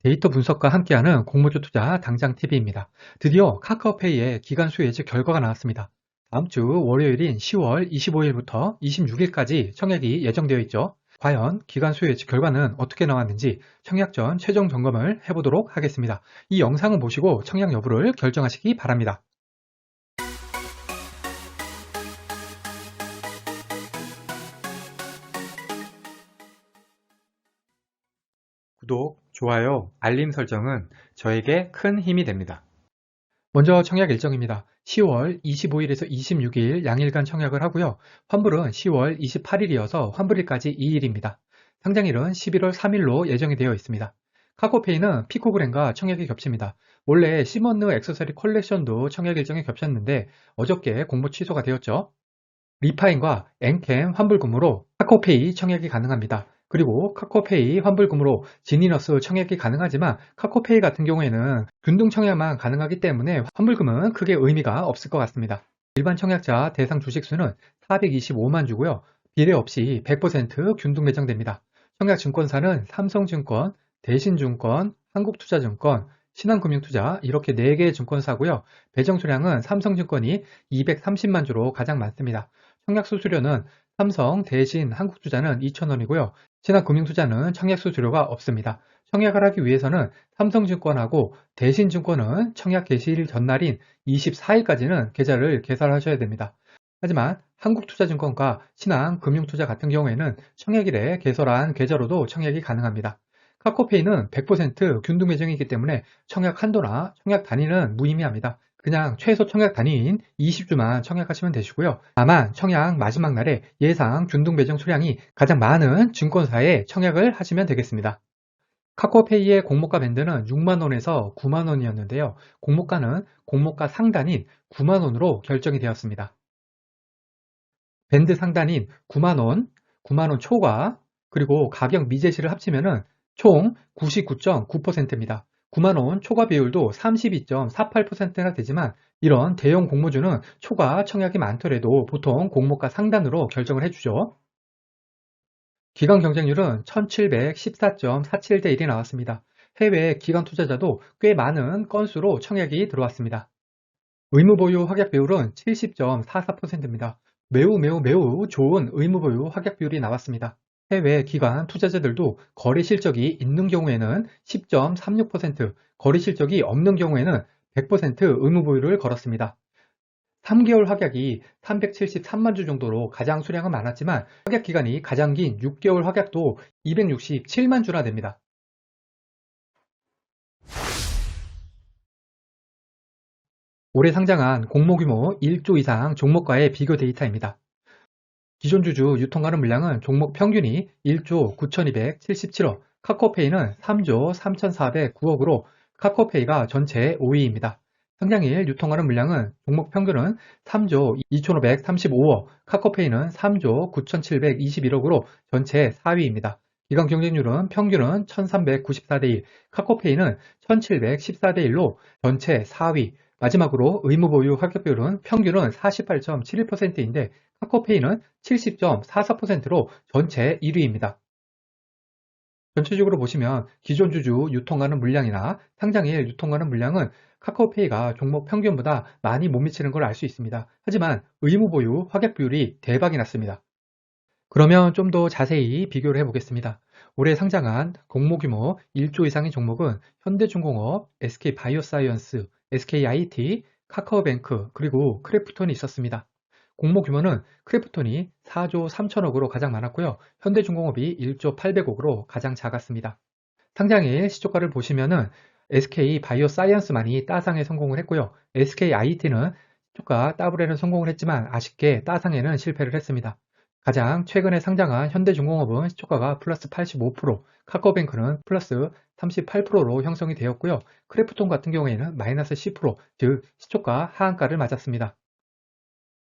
데이터 분석과 함께하는 공모주 투자 당장 TV입니다. 드디어 카카오페이의 기간 수요 예측 결과가 나왔습니다. 다음 주 월요일인 10월 25일부터 26일까지 청약이 예정되어 있죠. 과연 기간 수요 예측 결과는 어떻게 나왔는지 청약 전 최종 점검을 해보도록 하겠습니다. 이 영상을 보시고 청약 여부를 결정하시기 바랍니다. 구독, 좋아요, 알림 설정은 저에게 큰 힘이 됩니다. 먼저 청약 일정입니다. 10월 25일에서 26일 양일간 청약을 하고요. 환불은 10월 28일이어서 환불일까지 2일입니다. 상장일은 11월 3일로 예정이 되어 있습니다. 카카오페이는 피코그램과 청약이 겹칩니다. 원래 시먼느 액세서리 컬렉션도 청약 일정이 겹쳤는데 어저께 공모 취소가 되었죠. 리파인과 엔캠 환불금으로 카카오페이 청약이 가능합니다. 그리고 카카오페이 환불금으로 지니너스 청약이 가능하지만 카카오페이 같은 경우에는 균등 청약만 가능하기 때문에 환불금은 크게 의미가 없을 것 같습니다. 일반 청약자 대상 주식수는 425만 주고요. 비례 없이 100% 균등 배정됩니다. 청약 증권사는 삼성증권, 대신증권, 한국투자증권, 신한금융투자 이렇게 4개의 증권사고요. 배정 수량은 삼성증권이 230만 주로 가장 많습니다. 청약 수수료는 삼성, 대신, 한국투자는 2,000원이고요. 신한금융투자는 청약 수수료가 없습니다. 청약을 하기 위해서는 삼성증권하고 대신증권은 청약 개시일 전날인 24일까지는 계좌를 개설하셔야 됩니다. 하지만 한국투자증권과 신한금융투자 같은 경우에는 청약일에 개설한 계좌로도 청약이 가능합니다. 카카오페이는 100% 균등 배정이기 때문에 청약 한도나 청약 단위는 무의미합니다. 그냥 최소 청약 단위인 20주만 청약하시면 되시고요. 다만 청약 마지막 날에 예상 균등 배정 수량이 가장 많은 증권사에 청약을 하시면 되겠습니다. 카카오페이의 공모가 밴드는 6만원에서 9만원이었는데요. 공모가는 공모가 상단인 9만원으로 결정이 되었습니다. 밴드 상단인 9만원, 9만원 초과, 그리고 가격 미제시를 합치면 총 99.9%입니다. 9만원 초과 비율도 32.48%나 되지만 이런 대형 공모주는 초과 청약이 많더라도 보통 공모가 상단으로 결정을 해주죠. 기관 경쟁률은 1714.47대 1이 나왔습니다. 해외 기관 투자자도 꽤 많은 건수로 청약이 들어왔습니다. 의무보유 확약 비율은 70.44%입니다. 매우 좋은 의무보유 확약 비율이 나왔습니다. 해외 기관 투자자들도 거래 실적이 있는 경우에는 10.36%, 거래 실적이 없는 경우에는 100% 의무보유를 걸었습니다. 3개월 확약이 373만 주 정도로 가장 수량은 많았지만 확약 기간이 가장 긴 6개월 확약도 267만 주나 됩니다. 올해 상장한 공모규모 1조 이상 종목과의 비교 데이터입니다. 기존 주주 유통가능 물량은 종목 평균이 1조 9,277억, 카카오페이는 3조 3,409억으로 카카오페이가 전체 5위입니다. 상장일 유통가능 물량은 종목 평균은 3조 2,535억, 카카오페이는 3조 9,721억으로 전체 4위입니다. 기간 경쟁률은 평균은 1,394대 1, 카카오페이는 1,714대 1로 전체 4위, 마지막으로 의무보유 확약 비율은 평균은 48.71%인데 카카오페이는 70.44%로 전체 1위입니다. 전체적으로 보시면 기존 주주 유통가능 물량이나 상장일 유통가능 물량은 카카오페이가 종목 평균보다 많이 못 미치는 걸 알 수 있습니다. 하지만 의무보유 확약 비율이 대박이 났습니다. 그러면 좀 더 자세히 비교를 해보겠습니다. 올해 상장한 공모규모 1조 이상의 종목은 현대중공업, SK바이오사이언스, SKIT, 카카오뱅크, 그리고 크래프톤이 있었습니다. 공모 규모는 크래프톤이 4조 3천억으로 가장 많았고요. 현대중공업이 1조 800억으로 가장 작았습니다. 상장일 시초가를 보시면은 SK바이오사이언스만이 따상에 성공을 했고요. SKIT는 시초가 따블에는 성공을 했지만 아쉽게 따상에는 실패를 했습니다. 가장 최근에 상장한 현대중공업은 시초가가 플러스 85%, 카카오뱅크는 플러스 38%로 형성이 되었고요. 크래프톤 같은 경우에는 마이너스 10%, 즉 시초가 하한가를 맞았습니다.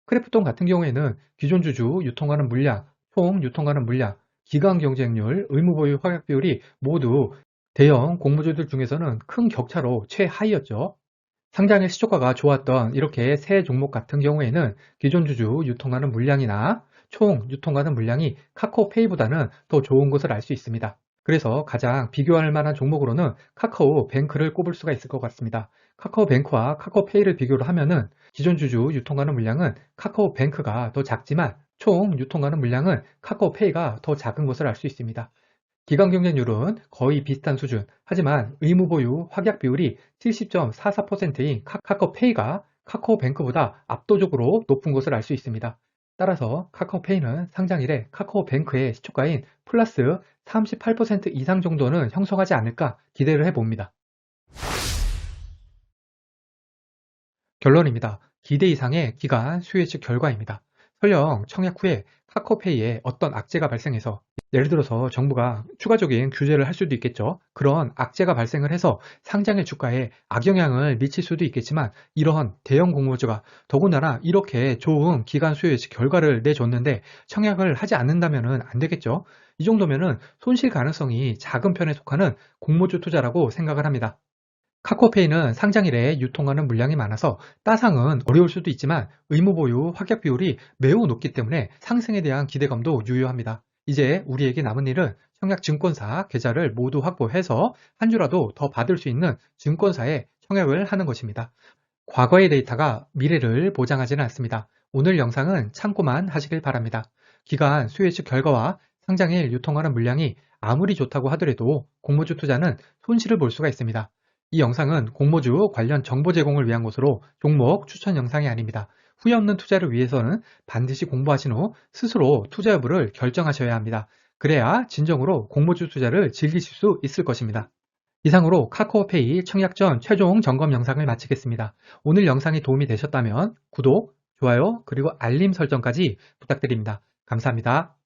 크래프톤 같은 경우에는 기존 주주 유통가능 물량, 총 유통가능 물량, 기간 경쟁률, 의무보유 확약 비율이 모두 대형 공모주들 중에서는 큰 격차로 최하위였죠. 상장일 시초가가 좋았던 이렇게 세 종목 같은 경우에는 기존 주주 유통가능 물량이나 총 유통가능 물량이 카카오페이보다는 더 좋은 것을 알 수 있습니다. 그래서 가장 비교할 만한 종목으로는 카카오뱅크를 꼽을 수가 있을 것 같습니다. 카카오뱅크와 카카오페이를 비교를 하면은 기존 주주 유통가능 물량은 카카오뱅크가 더 작지만 총 유통가능 물량은 카카오페이가 더 작은 것을 알 수 있습니다. 기관 경쟁률은 거의 비슷한 수준, 하지만 의무보유 확약 비율이 70.44%인 카카오페이가 카카오뱅크보다 압도적으로 높은 것을 알 수 있습니다. 따라서 카카오페이는 상장일에 카카오뱅크의 시초가인 플러스 38% 이상 정도는 형성하지 않을까 기대를 해봅니다. 결론입니다. 기대 이상의 기간 수혜측 결과입니다. 설령 청약 후에 카카오페이에 어떤 악재가 발생해서 예를 들어서 정부가 추가적인 규제를 할 수도 있겠죠. 그런 악재가 발생을 해서 상장의 주가에 악영향을 미칠 수도 있겠지만 이러한 대형 공모주가 더군다나 이렇게 좋은 기간 수혜측 결과를 내줬는데 청약을 하지 않는다면 안 되겠죠. 이 정도면은 손실 가능성이 작은 편에 속하는 공모주 투자라고 생각을 합니다. 카카오페이는 상장일에 유통하는 물량이 많아서 따상은 어려울 수도 있지만 의무보유 확약 비율이 매우 높기 때문에 상승에 대한 기대감도 유효합니다. 이제 우리에게 남은 일은 청약 증권사 계좌를 모두 확보해서 한 주라도 더 받을 수 있는 증권사에 청약을 하는 것입니다. 과거의 데이터가 미래를 보장하지는 않습니다. 오늘 영상은 참고만 하시길 바랍니다. 기간 수혜측 결과와 상장일 유통하는 물량이 아무리 좋다고 하더라도 공모주 투자는 손실을 볼 수가 있습니다. 이 영상은 공모주 관련 정보 제공을 위한 것으로 종목 추천 영상이 아닙니다. 후회 없는 투자를 위해서는 반드시 공부하신 후 스스로 투자 여부를 결정하셔야 합니다. 그래야 진정으로 공모주 투자를 즐기실 수 있을 것입니다. 이상으로 카카오페이 청약 전 최종 점검 영상을 마치겠습니다. 오늘 영상이 도움이 되셨다면 구독, 좋아요, 그리고 알림 설정까지 부탁드립니다. 감사합니다.